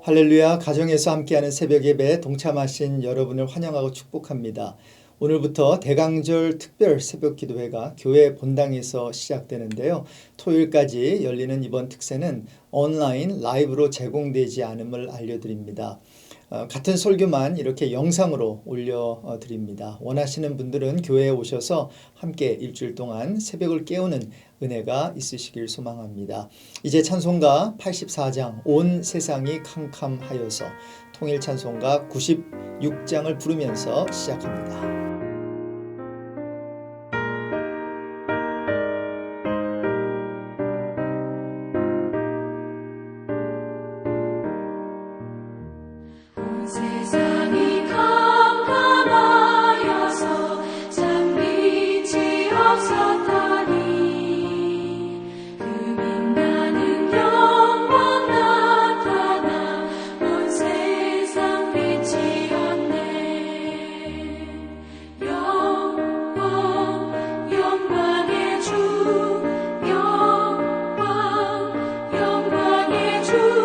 할렐루야, 가정에서 함께하는 새벽 예배에 동참하신 여러분을 환영하고 축복합니다. 오늘부터 대강절 특별 새벽 기도회가 교회 본당에서 시작되는데요. 토요일까지 열리는 이번 특세는 온라인 라이브로 제공되지 않음을 알려드립니다. 같은 설교만 이렇게 영상으로 올려드립니다. 원하시는 분들은 교회에 오셔서 함께 일주일 동안 새벽을 깨우는 은혜가 있으시길 소망합니다. 이제 찬송가 84장 온 세상이 캄캄하여서 통일 찬송가 96장을 부르면서 시작합니다. 세상이 캄캄하여서 참 빛이 없었다니 그 빛나는 영광 나타나 온 세상 빛이었네. 영광의 주 영광의 주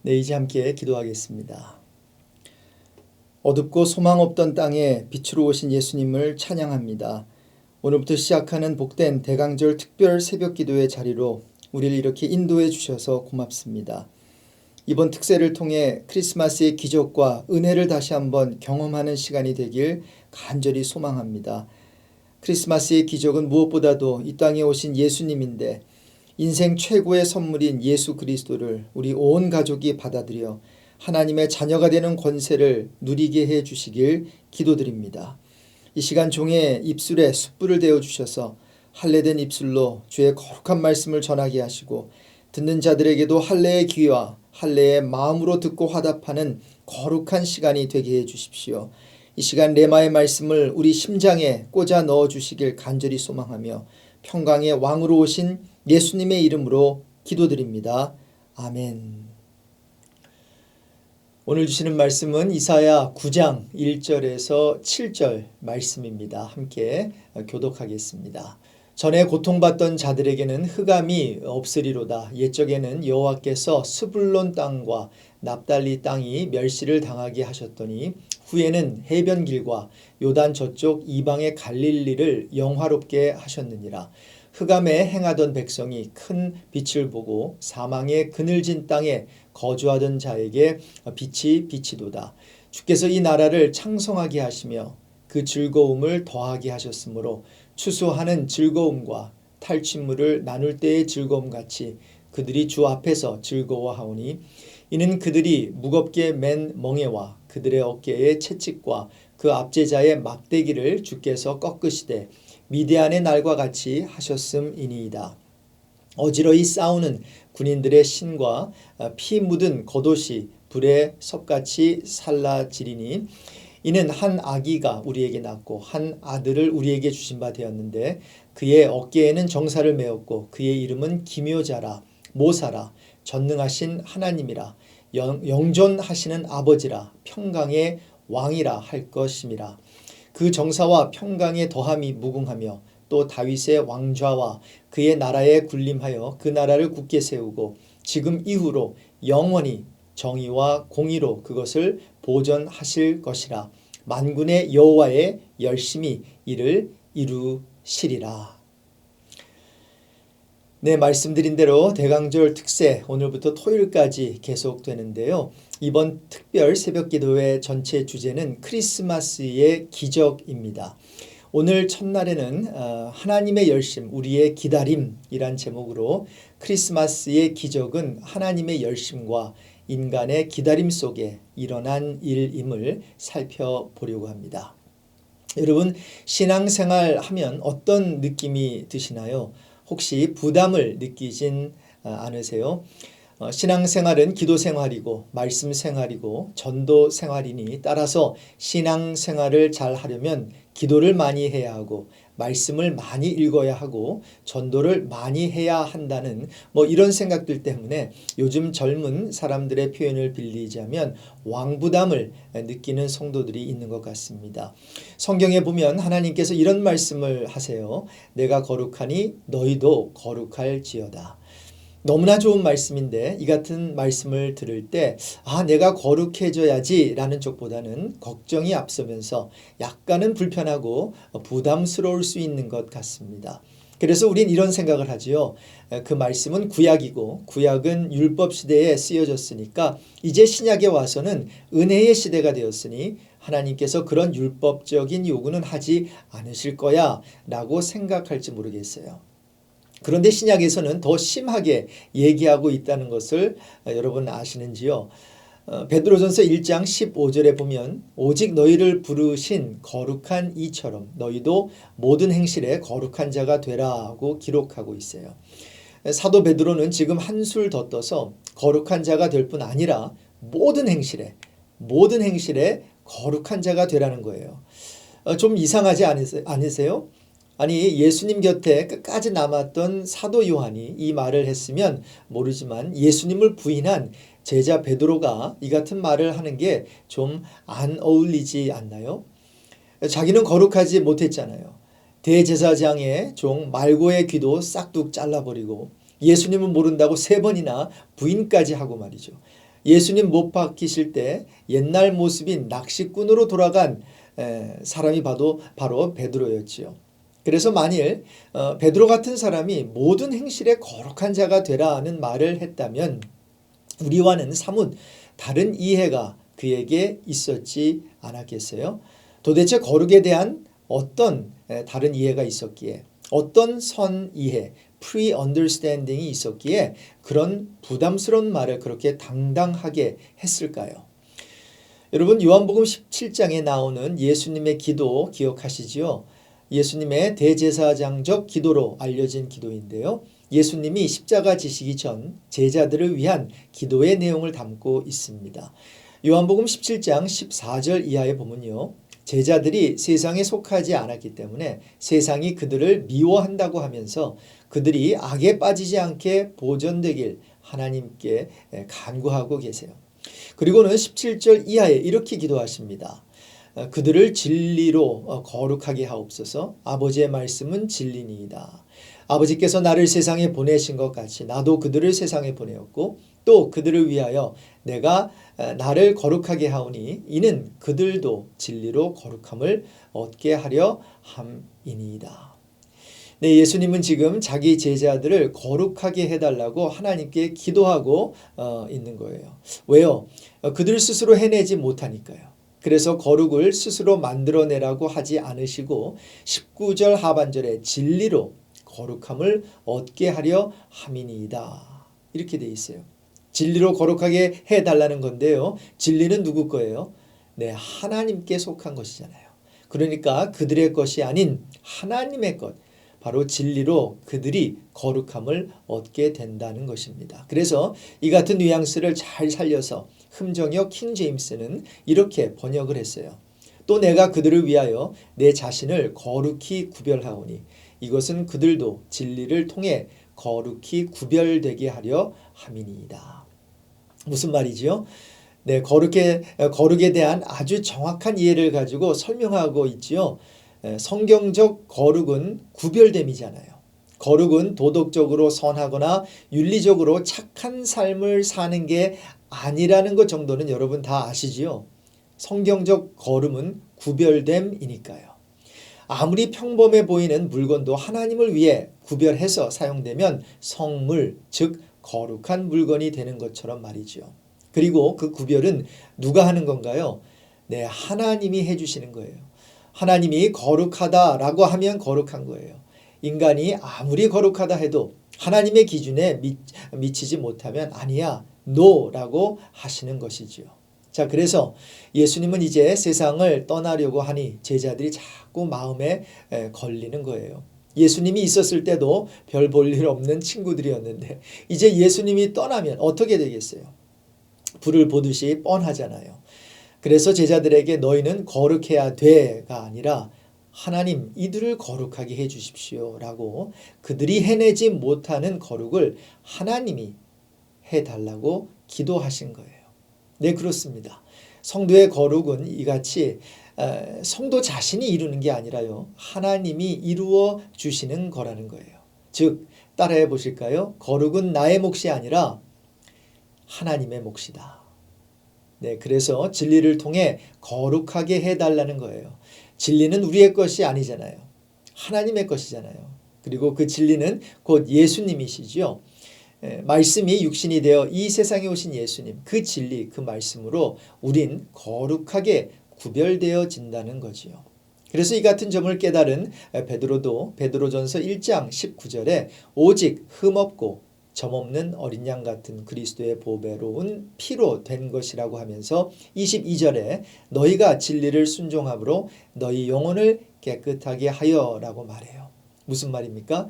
네, 이제 함께 기도하겠습니다. 어둡고 소망 없던 땅에 빛으로 오신 예수님을 찬양합니다. 오늘부터 시작하는 복된 대강절 특별 새벽 기도의 자리로 우리를 이렇게 인도해 주셔서 고맙습니다. 이번 특세를 통해 크리스마스의 기적과 은혜를 다시 한번 경험하는 시간이 되길 간절히 소망합니다. 크리스마스의 기적은 무엇보다도 이 땅에 오신 예수님인데 인생 최고의 선물인 예수 그리스도를 우리 온 가족이 받아들여 하나님의 자녀가 되는 권세를 누리게 해 주시길 기도드립니다. 이 시간 종의 입술에 숯불을 대어 주셔서 할례된 입술로 주의 거룩한 말씀을 전하게 하시고 듣는 자들에게도 할례의 귀와 할례의 마음으로 듣고 화답하는 거룩한 시간이 되게 해 주십시오. 이 시간 레마의 말씀을 우리 심장에 꽂아 넣어 주시길 간절히 소망하며 평강의 왕으로 오신 예수님의 이름으로 기도드립니다. 아멘. 오늘 주시는 말씀은 이사야 9장 1절에서 7절 말씀입니다. 함께 교독하겠습니다. 전에 고통받던 자들에게는 흑암이 없으리로다. 옛적에는 여호와께서 스불론 땅과 납달리 땅이 멸시를 당하게 하셨더니 후에는 해변길과 요단 저쪽 이방의 갈릴리를 영화롭게 하셨느니라. 흑암에 행하던 백성이 큰 빛을 보고 사망의 그늘진 땅에 거주하던 자에게 빛이 비치도다. 주께서 이 나라를 창성하게 하시며 그 즐거움을 더하게 하셨으므로 추수하는 즐거움과 탈취물을 나눌 때의 즐거움 같이 그들이 주 앞에서 즐거워하오니 이는 그들이 무겁게 맨 멍에와 그들의 어깨의 채찍과 그 압제자의 막대기를 주께서 꺾으시되 미디안의 날과 같이 하셨음이니이다. 어지러이 싸우는 군인들의 신과 피 묻은 겉옷이 불에 섭같이 살라지리니 이는 한 아기가 우리에게 낳고 한 아들을 우리에게 주신 바 되었는데 그의 어깨에는 정사를 메었고 그의 이름은 기묘자라 모사라 전능하신 하나님이라 영존하시는 아버지라 평강의 왕이라 할 것임이라. 그 정사와 평강의 더함이 무궁하며 또 다윗의 왕좌와 그의 나라에 군림하여 그 나라를 굳게 세우고 지금 이후로 영원히 정의와 공의로 그것을 보존하실 것이라. 만군의 여호와의 열심히 이를 이루시리라. 네, 말씀드린 대로 대강절 특세 오늘부터 토요일까지 계속되는데요. 이번 특별 새벽기도회 전체 주제는 크리스마스의 기적입니다. 오늘 첫날에는 하나님의 열심, 우리의 기다림이란 제목으로 크리스마스의 기적은 하나님의 열심과 인간의 기다림 속에 일어난 일임을 살펴보려고 합니다. 여러분, 신앙생활 하면 어떤 느낌이 드시나요? 혹시 부담을 느끼진 않으세요? 신앙생활은 기도생활이고 말씀생활이고 전도생활이니 따라서 신앙생활을 잘 하려면 기도를 많이 해야 하고 말씀을 많이 읽어야 하고 전도를 많이 해야 한다는 이런 생각들 때문에 요즘 젊은 사람들의 표현을 빌리자면 왕부담을 느끼는 성도들이 있는 것 같습니다. 성경에 보면 하나님께서 이런 말씀을 하세요. 내가 거룩하니 너희도 거룩할지어다. 너무나 좋은 말씀인데 이 같은 말씀을 들을 때 내가 거룩해져야지 라는 쪽보다는 걱정이 앞서면서 약간은 불편하고 부담스러울 수 있는 것 같습니다. 그래서 우린 이런 생각을 하지요. 그 말씀은 구약이고 구약은 율법 시대에 쓰여졌으니까 이제 신약에 와서는 은혜의 시대가 되었으니 하나님께서 그런 율법적인 요구는 하지 않으실 거야 라고 생각할지 모르겠어요. 그런데 신약에서는 더 심하게 얘기하고 있다는 것을 여러분 아시는지요? 베드로전서 1장 15절에 보면 오직 너희를 부르신 거룩한 이처럼 너희도 모든 행실에 거룩한 자가 되라고 기록하고 있어요. 사도 베드로는 지금 한술 더 떠서 거룩한 자가 될 뿐 아니라 모든 행실에 거룩한 자가 되라는 거예요. 좀 이상하지 않으세요? 아니 예수님 곁에 끝까지 남았던 사도 요한이 이 말을 했으면 모르지만 예수님을 부인한 제자 베드로가 이 같은 말을 하는 게 좀 안 어울리지 않나요? 자기는 거룩하지 못했잖아요. 대제사장의 종 말고의 귀도 싹둑 잘라버리고 예수님은 모른다고 3번이나 부인까지 하고 말이죠. 예수님 못 박히실 때 옛날 모습인 낚시꾼으로 돌아간 사람이 바로 베드로였지요. 그래서 만일 베드로 같은 사람이 모든 행실에 거룩한 자가 되라는 말을 했다면 우리와는 사뭇 다른 이해가 그에게 있었지 않았겠어요? 도대체 거룩에 대한 어떤 다른 이해가 있었기에 어떤 선이해, pre-understanding이 있었기에 그런 부담스러운 말을 그렇게 당당하게 했을까요? 여러분 요한복음 17장에 나오는 예수님의 기도 기억하시지요? 예수님의 대제사장적 기도로 알려진 기도인데요. 예수님이 십자가 지시기 전 제자들을 위한 기도의 내용을 담고 있습니다. 요한복음 17장 14절 이하에 보면요. 제자들이 세상에 속하지 않았기 때문에 세상이 그들을 미워한다고 하면서 그들이 악에 빠지지 않게 보존되길 하나님께 간구하고 계세요. 그리고는 17절 이하에 이렇게 기도하십니다. 그들을 진리로 거룩하게 하옵소서. 아버지의 말씀은 진리니이다. 아버지께서 나를 세상에 보내신 것 같이 나도 그들을 세상에 보내었고 또 그들을 위하여 내가 나를 거룩하게 하오니 이는 그들도 진리로 거룩함을 얻게 하려 함이니이다. 네, 예수님은 지금 자기 제자들을 거룩하게 해달라고 하나님께 기도하고 있는 거예요. 왜요? 그들 스스로 해내지 못하니까요. 그래서 거룩을 스스로 만들어내라고 하지 않으시고 19절 하반절에 진리로 거룩함을 얻게 하려 함이니이다. 이렇게 돼 있어요. 진리로 거룩하게 해달라는 건데요. 진리는 누구 거예요? 네, 하나님께 속한 것이잖아요. 그러니까 그들의 것이 아닌 하나님의 것, 바로 진리로 그들이 거룩함을 얻게 된다는 것입니다. 그래서 이 같은 뉘앙스를 잘 살려서 흠정역 킹 제임스는 이렇게 번역을 했어요. 또 내가 그들을 위하여 내 자신을 거룩히 구별하오니 이것은 그들도 진리를 통해 거룩히 구별되게 하려 함이니이다. 무슨 말이지요? 네, 거룩에 대한 아주 정확한 이해를 가지고 설명하고 있지요. 성경적 거룩은 구별됨이잖아요. 거룩은 도덕적으로 선하거나 윤리적으로 착한 삶을 사는 게 아니라는 것 정도는 여러분 다 아시지요? 성경적 거룩은 구별됨이니까요. 아무리 평범해 보이는 물건도 하나님을 위해 구별해서 사용되면 성물, 즉 거룩한 물건이 되는 것처럼 말이죠. 그리고 그 구별은 누가 하는 건가요? 네, 하나님이 해주시는 거예요. 하나님이 거룩하다라고 하면 거룩한 거예요. 인간이 아무리 거룩하다 해도 하나님의 기준에 미치지 못하면 아니야, no라고 하시는 것이지요. 자, 그래서 예수님은 이제 세상을 떠나려고 하니 제자들이 자꾸 마음에 걸리는 거예요. 예수님이 있었을 때도 별 볼 일 없는 친구들이었는데 이제 예수님이 떠나면 어떻게 되겠어요? 불을 보듯이 뻔하잖아요. 그래서 제자들에게 너희는 거룩해야 돼가 아니라 하나님 이들을 거룩하게 해 주십시오 라고 그들이 해내지 못하는 거룩을 하나님이 해달라고 기도하신 거예요. 네, 그렇습니다. 성도의 거룩은 이같이 성도 자신이 이루는 게 아니라요. 하나님이 이루어 주시는 거라는 거예요. 즉 따라해 보실까요? 거룩은 나의 몫이 아니라 하나님의 몫이다. 네, 그래서 진리를 통해 거룩하게 해달라는 거예요. 진리는 우리의 것이 아니잖아요. 하나님의 것이잖아요. 그리고 그 진리는 곧 예수님이시죠. 말씀이 육신이 되어 이 세상에 오신 예수님, 그 진리, 그 말씀으로 우린 거룩하게 구별되어진다는 거지요. 그래서 이 같은 점을 깨달은 베드로도 베드로전서 1장 19절에 오직 흠없고 점없는 어린 양 같은 그리스도의 보배로운 피로 된 것이라고 하면서 22절에 너희가 진리를 순종함으로 너희 영혼을 깨끗하게 하여라고 말해요. 무슨 말입니까?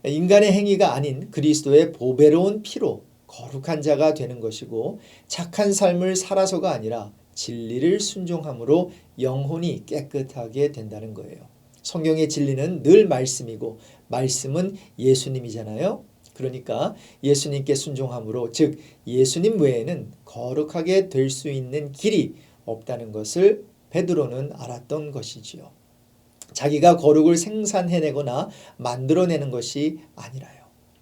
인간의 행위가 아닌 그리스도의 보배로운 피로 거룩한 자가 되는 것이고 착한 삶을 살아서가 아니라 진리를 순종함으로 영혼이 깨끗하게 된다는 거예요. 성경의 진리는 늘 말씀이고 말씀은 예수님이잖아요. 그러니까 예수님께 순종함으로 즉 예수님 외에는 거룩하게 될 수 있는 길이 없다는 것을 베드로는 알았던 것이지요. 자기가 거룩을 생산해내거나 만들어내는 것이 아니라요.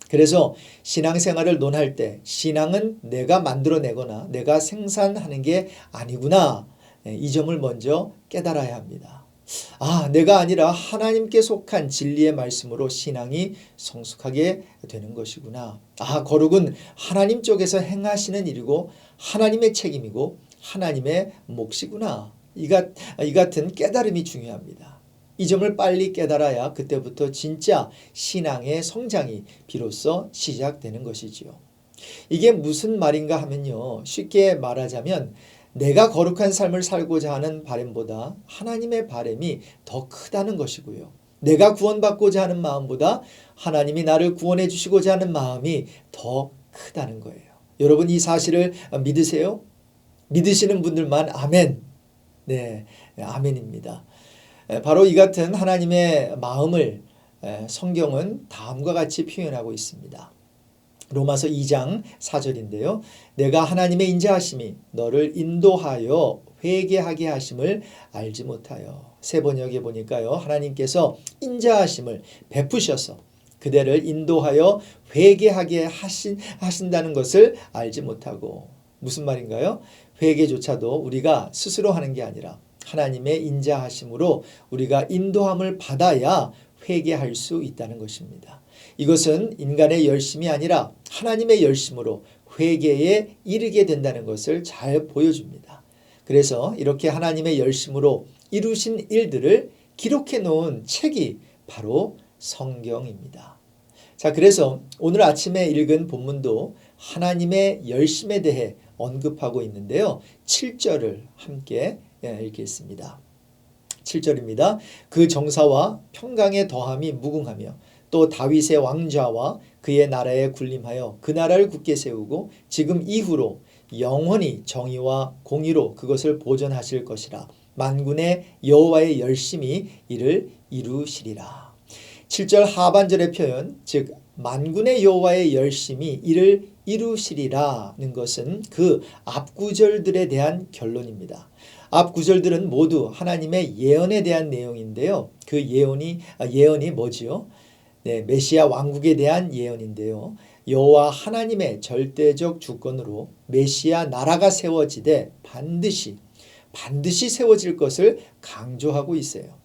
그래서 신앙생활을 논할 때 신앙은 내가 만들어내거나 내가 생산하는 게 아니구나. 이 점을 먼저 깨달아야 합니다. 내가 아니라 하나님께 속한 진리의 말씀으로 신앙이 성숙하게 되는 것이구나. 거룩은 하나님 쪽에서 행하시는 일이고 하나님의 책임이고 하나님의 몫이구나. 이 같은 깨달음이 중요합니다. 이 점을 빨리 깨달아야 그때부터 진짜 신앙의 성장이 비로소 시작되는 것이지요. 이게 무슨 말인가 하면요. 쉽게 말하자면 내가 거룩한 삶을 살고자 하는 바람보다 하나님의 바람이 더 크다는 것이고요. 내가 구원받고자 하는 마음보다 하나님이 나를 구원해 주시고자 하는 마음이 더 크다는 거예요. 여러분 이 사실을 믿으세요? 믿으시는 분들만 아멘. 네, 아멘입니다. 바로 이 같은 하나님의 마음을 성경은 다음과 같이 표현하고 있습니다. 로마서 2장 4절인데요. 내가 하나님의 인자하심이 너를 인도하여 회개하게 하심을 알지 못하여. 새 번역에 보니까요. 하나님께서 인자하심을 베푸셔서 그대를 인도하여 회개하게 하신다는 것을 알지 못하고. 무슨 말인가요? 회개조차도 우리가 스스로 하는 게 아니라 하나님의 인자하심으로 우리가 인도함을 받아야 회개할 수 있다는 것입니다. 이것은 인간의 열심이 아니라 하나님의 열심으로 회개에 이르게 된다는 것을 잘 보여줍니다. 그래서 이렇게 하나님의 열심으로 이루신 일들을 기록해 놓은 책이 바로 성경입니다. 자, 그래서 오늘 아침에 읽은 본문도 하나님의 열심에 대해 언급하고 있는데요. 7절을 함께 읽겠습니다. 7절입니다. 그 정사와 평강의 더함이 무궁하며 또 다윗의 왕좌와 그의 나라에 군림하여 그 나라를 굳게 세우고 지금 이후로 영원히 정의와 공의로 그것을 보존하실 것이라. 만군의 여호와의 열심히 이를 이루시리라. 7절 하반절의 표현, 즉 만군의 여호와의 열심히 이를 이루시리라는 것은 그 앞구절들에 대한 결론입니다. 앞구절들은 모두 하나님의 예언에 대한 내용인데요. 그 예언이 뭐지요? 네, 메시아 왕국에 대한 예언인데요. 여호와 하나님의 절대적 주권으로 메시아 나라가 세워지되 반드시 세워질 것을 강조하고 있어요.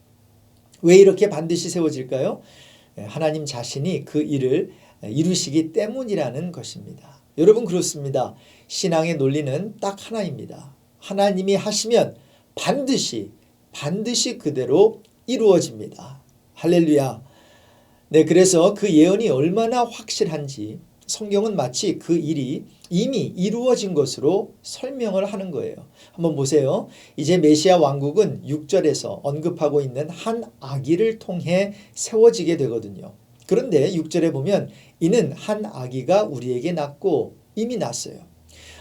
왜 이렇게 반드시 세워질까요? 하나님 자신이 그 일을 이루시기 때문이라는 것입니다. 여러분, 그렇습니다. 신앙의 논리는 딱 하나입니다. 하나님이 하시면 반드시 그대로 이루어집니다. 할렐루야. 네, 그래서 그 예언이 얼마나 확실한지 성경은 마치 그 일이 이미 이루어진 것으로 설명을 하는 거예요. 한번 보세요. 이제 메시아 왕국은 6절에서 언급하고 있는 한 아기를 통해 세워지게 되거든요. 그런데 6절에 보면 이는 한 아기가 우리에게 낳고 이미 낳았어요.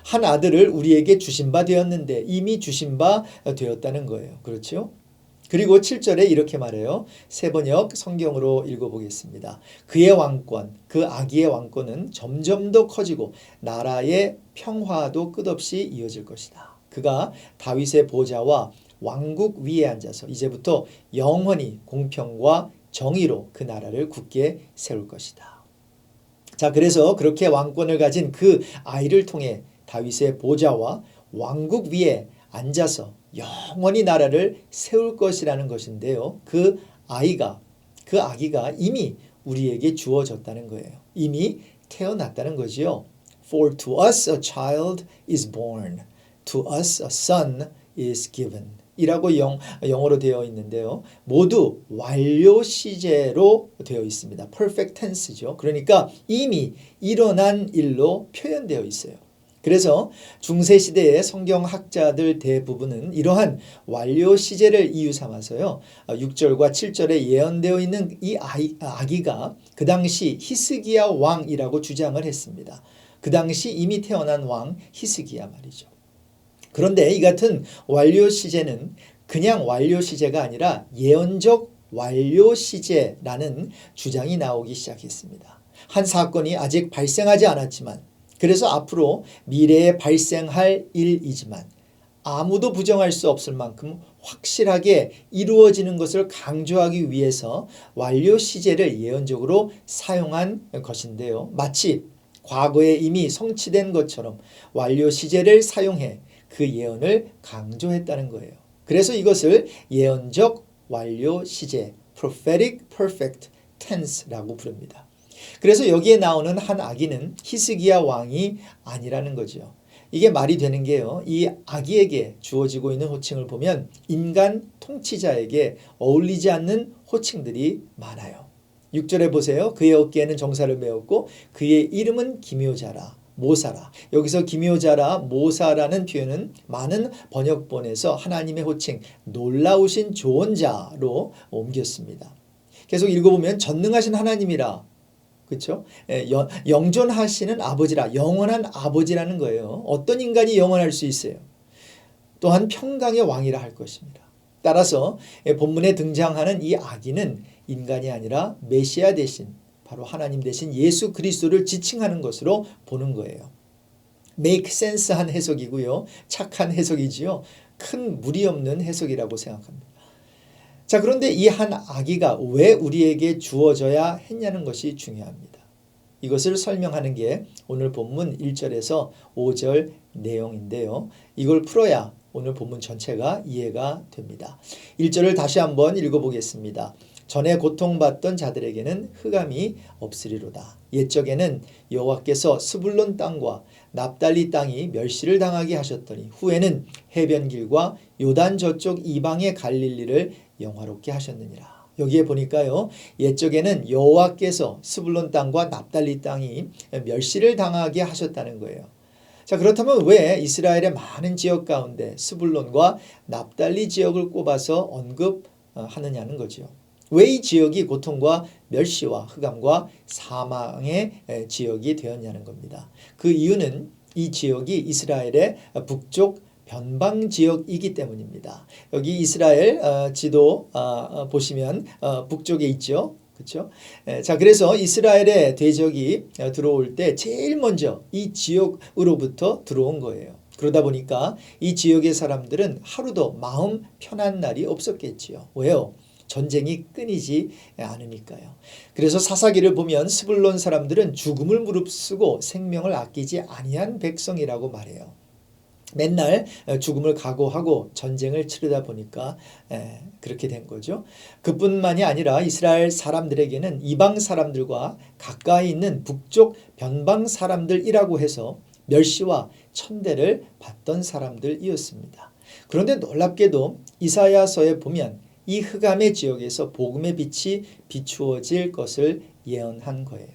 한 아들을 우리에게 주신 바 되었는데 이미 주신 바 되었다는 거예요. 그렇죠? 그리고 7절에 이렇게 말해요. 새 번역 성경으로 읽어보겠습니다. 그의 왕권, 그 아기의 왕권은 점점 더 커지고 나라의 평화도 끝없이 이어질 것이다. 그가 다윗의 보좌와 왕국 위에 앉아서 이제부터 영원히 공평과 정의로 그 나라를 굳게 세울 것이다. 자, 그래서 그렇게 왕권을 가진 그 아이를 통해 다윗의 보좌와 왕국 위에 앉아서 영원히 나라를 세울 것이라는 것인데요. 그 아기가 이미 우리에게 주어졌다는 거예요. 이미 태어났다는 거지요. For to us a child is born, to us a son is given. 이라고 영어로 되어 있는데요. 모두 완료 시제로 되어 있습니다. perfect tense죠. 그러니까 이미 일어난 일로 표현되어 있어요. 그래서 중세시대의 성경학자들 대부분은 이러한 완료 시제를 이유 삼아서요. 6절과 7절에 예언되어 있는 이 아기가 그 당시 히스기야 왕이라고 주장을 했습니다. 그 당시 이미 태어난 왕 히스기야 말이죠. 그런데 이 같은 완료 시제는 그냥 완료 시제가 아니라 예언적 완료 시제라는 주장이 나오기 시작했습니다. 한 사건이 아직 발생하지 않았지만 그래서 앞으로 미래에 발생할 일이지만 아무도 부정할 수 없을 만큼 확실하게 이루어지는 것을 강조하기 위해서 완료 시제를 예언적으로 사용한 것인데요. 마치 과거에 이미 성취된 것처럼 완료 시제를 사용해 그 예언을 강조했다는 거예요. 그래서 이것을 예언적 완료 시제, prophetic perfect tense라고 부릅니다. 그래서 여기에 나오는 한 아기는 히스기야 왕이 아니라는 거죠. 이게 말이 되는 게요. 이 아기에게 주어지고 있는 호칭을 보면 인간 통치자에게 어울리지 않는 호칭들이 많아요. 6절에 보세요. 그의 어깨에는 정사를 메었고 그의 이름은 기묘자라 모사라. 여기서 기묘자라 모사라는 표현은 많은 번역본에서 하나님의 호칭 놀라우신 조언자로 옮겼습니다. 계속 읽어보면 전능하신 하나님이라, 그렇죠? 영존하시는 아버지라, 영원한 아버지라는 거예요. 어떤 인간이 영원할 수 있어요? 또한 평강의 왕이라 할 것입니다. 따라서 본문에 등장하는 이 아기는 인간이 아니라 메시아 대신 바로 하나님 대신 예수 그리스도를 지칭하는 것으로 보는 거예요. make sense한 해석이고요. 착한 해석이지요. 큰 무리 없는 해석이라고 생각합니다. 자, 그런데 이 한 아기가 왜 우리에게 주어져야 했냐는 것이 중요합니다. 이것을 설명하는 게 오늘 본문 1절에서 5절 내용인데요. 이걸 풀어야 오늘 본문 전체가 이해가 됩니다. 1절을 다시 한번 읽어보겠습니다. 전에 고통받던 자들에게는 흑암이 없으리로다. 옛적에는 여호와께서 스불론 땅과 납달리 땅이 멸시를 당하게 하셨더니 후에는 해변길과 요단 저쪽 이방의 갈릴리를 영화롭게 하셨느니라. 여기에 보니까요. 옛적에는 여호와께서 스불론 땅과 납달리 땅이 멸시를 당하게 하셨다는 거예요. 자, 그렇다면 왜 이스라엘의 많은 지역 가운데 스불론과 납달리 지역을 꼽아서 언급하느냐는 거죠. 왜 이 지역이 고통과 멸시와 흑암과 사망의 지역이 되었냐는 겁니다. 그 이유는 이 지역이 이스라엘의 북쪽 변방 지역이기 때문입니다. 여기 이스라엘 지도 보시면 북쪽에 있죠. 그렇죠? 자, 그래서 이스라엘의 대적이 들어올 때 제일 먼저 이 지역으로부터 들어온 거예요. 그러다 보니까 이 지역의 사람들은 하루도 마음 편한 날이 없었겠지요. 왜요? 전쟁이 끊이지 않으니까요. 그래서 사사기를 보면 스불론 사람들은 죽음을 무릅쓰고 생명을 아끼지 아니한 백성이라고 말해요. 맨날 죽음을 각오하고 전쟁을 치르다 보니까 그렇게 된 거죠. 그뿐만이 아니라 이스라엘 사람들에게는 이방 사람들과 가까이 있는 북쪽 변방 사람들이라고 해서 멸시와 천대를 받던 사람들이었습니다. 그런데 놀랍게도 이사야서에 보면 이 흑암의 지역에서 복음의 빛이 비추어질 것을 예언한 거예요.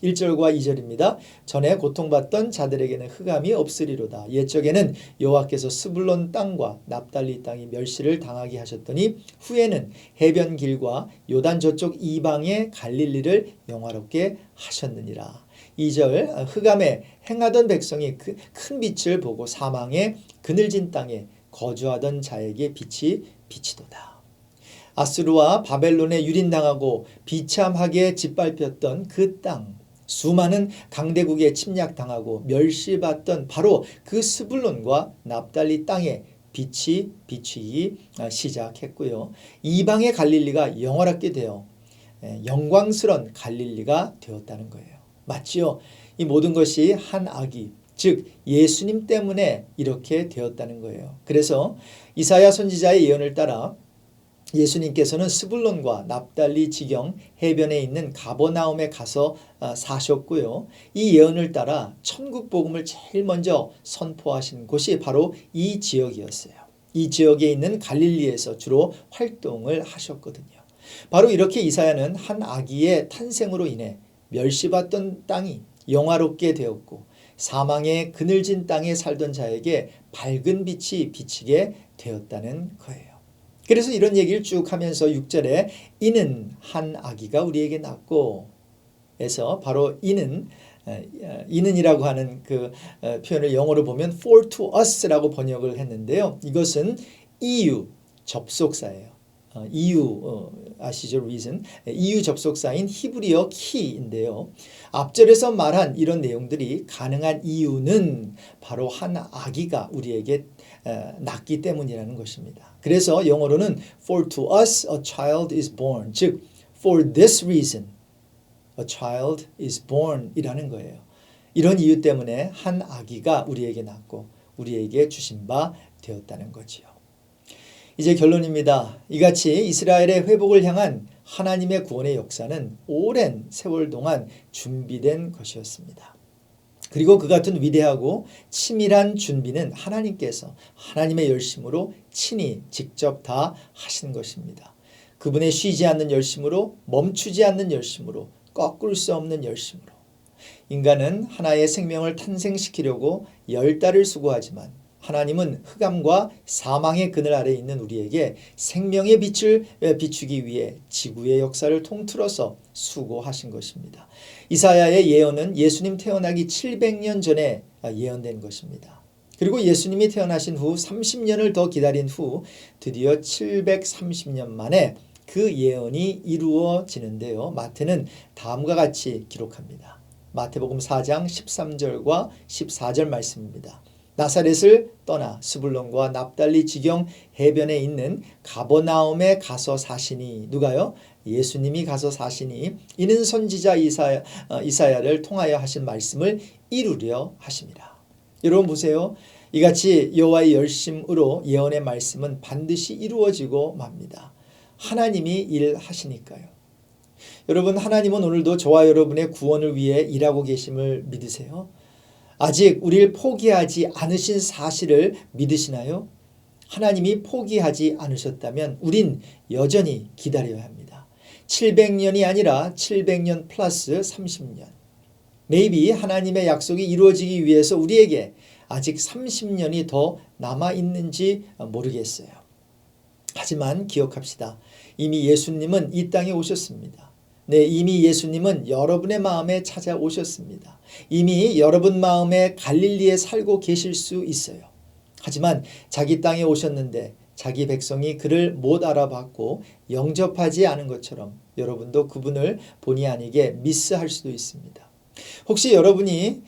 1절과 2절입니다. 전에 고통받던 자들에게는 흑암이 없으리로다. 옛적에는 여호와께서 스불론 땅과 납달리 땅이 멸시를 당하게 하셨더니 후에는 해변 길과 요단 저쪽 이방의 갈릴리를 영화롭게 하셨느니라. 2절 흑암에 행하던 백성이 큰 빛을 보고 사망의 그늘진 땅에 거주하던 자에게 빛이 비치도다. 아수르와 바벨론에 유린당하고 비참하게 짓밟혔던 그 땅, 수많은 강대국에 침략당하고 멸시받던 바로 그 스불론과 납달리 땅에 빛이 비치기 시작했고요. 이방의 갈릴리가 영화롭게 되어 영광스러운 갈릴리가 되었다는 거예요. 맞지요? 이 모든 것이 한 아기, 즉 예수님 때문에 이렇게 되었다는 거예요. 그래서 이사야 선지자의 예언을 따라 예수님께서는 스불론과 납달리 지경 해변에 있는 가버나움에 가서 사셨고요. 이 예언을 따라 천국 복음을 제일 먼저 선포하신 곳이 바로 이 지역이었어요. 이 지역에 있는 갈릴리에서 주로 활동을 하셨거든요. 바로 이렇게 이사야는 한 아기의 탄생으로 인해 멸시받던 땅이 영화롭게 되었고 사망의 그늘진 땅에 살던 자에게 밝은 빛이 비치게 되었다는 거예요. 그래서 이런 얘기를 쭉 하면서 6절에 이는 한 아기가 우리에게 낳고 해서 바로 이는이라고 하는 그 표현을 영어로 보면 for to us라고 번역을 했는데요. 이것은 EU 접속사예요. EU 아시죠? reason. EU 접속사인 히브리어 키인데요. 앞절에서 말한 이런 내용들이 가능한 이유는 바로 한 아기가 우리에게 낳기 때문이라는 것입니다. 그래서 영어로는 for to us a child is born. 즉 for this reason a child is born 이라는 거예요. 이런 이유 때문에 한 아기가 우리에게 낳고 우리에게 주신 바 되었다는 거지요. 이제 결론입니다. 이같이 이스라엘의 회복을 향한 하나님의 구원의 역사는 오랜 세월 동안 준비된 것이었습니다. 그리고 그 같은 위대하고 치밀한 준비는 하나님께서 하나님의 열심으로 친히 직접 다 하신 것입니다. 그분의 쉬지 않는 열심으로 멈추지 않는 열심으로 꺾을 수 없는 열심으로 인간은 하나의 생명을 탄생시키려고 10달을 수고하지만 하나님은 흑암과 사망의 그늘 아래에 있는 우리에게 생명의 빛을 비추기 위해 지구의 역사를 통틀어서 수고하신 것입니다. 이사야의 예언은 예수님 태어나기 700년 전에 예언된 것입니다. 그리고 예수님이 태어나신 후 30년을 더 기다린 후 드디어 730년 만에 그 예언이 이루어지는데요. 마태는 다음과 같이 기록합니다. 마태복음 4장 13절과 14절 말씀입니다. 나사렛을 떠나 스불론과 납달리 지경 해변에 있는 가버나움에 가서 사시니, 누가요? 예수님이 가서 사시니 이는 선지자 이사야를 통하여 하신 말씀을 이루려 하심이라. 여러분 보세요. 이같이 여호와의 열심으로 예언의 말씀은 반드시 이루어지고 맙니다. 하나님이 일하시니까요. 여러분, 하나님은 오늘도 저와 여러분의 구원을 위해 일하고 계심을 믿으세요? 아직 우리를 포기하지 않으신 사실을 믿으시나요? 하나님이 포기하지 않으셨다면 우린 여전히 기다려야 합니다. 700년이 아니라 700년 플러스 30년. maybe 하나님의 약속이 이루어지기 위해서 우리에게 아직 30년이 더 남아있는지 모르겠어요. 하지만 기억합시다. 이미 예수님은 이 땅에 오셨습니다. 네, 이미 예수님은 여러분의 마음에 찾아오셨습니다. 이미 여러분 마음에 갈릴리에 살고 계실 수 있어요. 하지만 자기 땅에 오셨는데 자기 백성이 그를 못 알아봤고 영접하지 않은 것처럼 여러분도 그분을 본의 아니게 미스할 수도 있습니다. 혹시 여러분이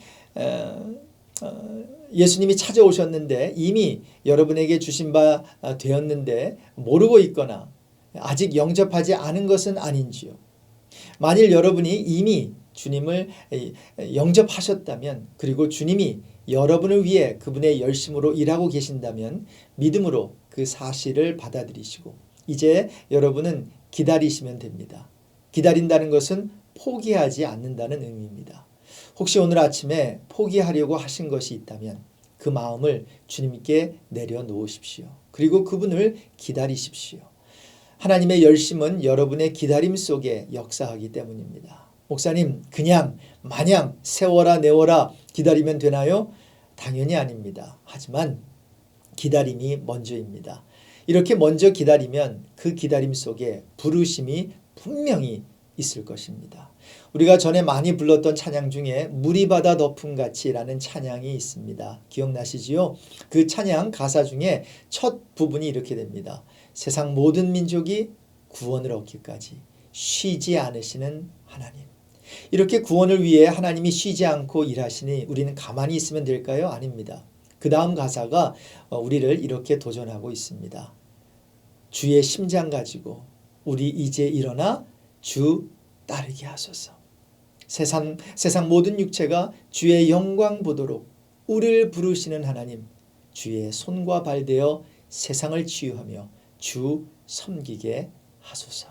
예수님이 찾아오셨는데 이미 여러분에게 주신 바 되었는데 모르고 있거나 아직 영접하지 않은 것은 아닌지요? 만일 여러분이 이미 주님을 영접하셨다면, 그리고 주님이 여러분을 위해 그분의 열심으로 일하고 계신다면 믿음으로 그 사실을 받아들이시고 이제 여러분은 기다리시면 됩니다. 기다린다는 것은 포기하지 않는다는 의미입니다. 혹시 오늘 아침에 포기하려고 하신 것이 있다면 그 마음을 주님께 내려놓으십시오. 그리고 그분을 기다리십시오. 하나님의 열심은 여러분의 기다림 속에 역사하기 때문입니다. 목사님, 그냥 마냥 세워라 내워라 기다리면 되나요? 당연히 아닙니다. 하지만 기다림이 먼저입니다. 이렇게 먼저 기다리면 그 기다림 속에 부르심이 분명히 있을 것입니다. 우리가 전에 많이 불렀던 찬양 중에 물이 바다 덮음 같이라는 찬양이 있습니다. 기억나시지요? 그 찬양 가사 중에 첫 부분이 이렇게 됩니다. 세상 모든 민족이 구원을 얻기까지 쉬지 않으시는 하나님. 이렇게 구원을 위해 하나님이 쉬지 않고 일하시니 우리는 가만히 있으면 될까요? 아닙니다. 그 다음 가사가 우리를 이렇게 도전하고 있습니다. 주의 심장 가지고 우리 이제 일어나 주 따르게 하소서. 세상 모든 육체가 주의 영광 보도록 우리를 부르시는 하나님, 주의 손과 발 되어 세상을 치유하며 주 섬기게 하소서.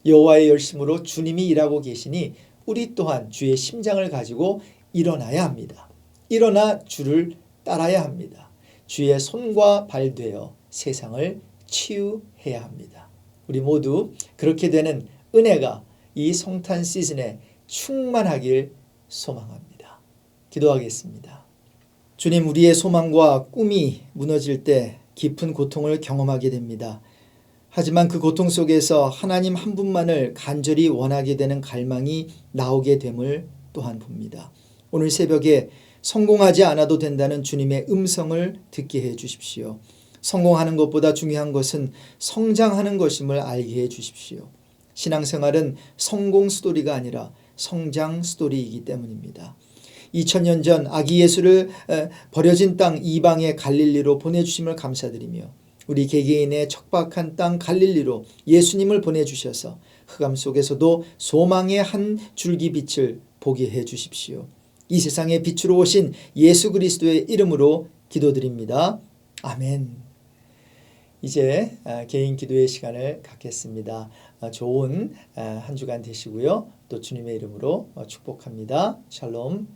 여호와의 열심으로 주님이 일하고 계시니 우리 또한 주의 심장을 가지고 일어나야 합니다. 일어나 주를 따라야 합니다. 주의 손과 발 되어 세상을 치유해야 합니다. 우리 모두 그렇게 되는 은혜가 이 성탄 시즌에 충만하길 소망합니다. 기도하겠습니다. 주님, 우리의 소망과 꿈이 무너질 때 깊은 고통을 경험하게 됩니다. 하지만 그 고통 속에서 하나님 한 분만을 간절히 원하게 되는 갈망이 나오게 됨을 또한 봅니다. 오늘 새벽에 성공하지 않아도 된다는 주님의 음성을 듣게 해 주십시오. 성공하는 것보다 중요한 것은 성장하는 것임을 알게 해 주십시오. 신앙생활은 성공 스토리가 아니라 성장 스토리이기 때문입니다. 2000년 전 아기 예수를 버려진 땅 이방의 갈릴리로 보내주심을 감사드리며 우리 개개인의 척박한 땅 갈릴리로 예수님을 보내주셔서 흑암 속에서도 소망의 한 줄기 빛을 보게 해 주십시오. 이 세상의 빛으로 오신 예수 그리스도의 이름으로 기도드립니다. 아멘. 이제 개인 기도의 시간을 갖겠습니다. 좋은 한 주간 되시고요. 또 주님의 이름으로 축복합니다. 샬롬.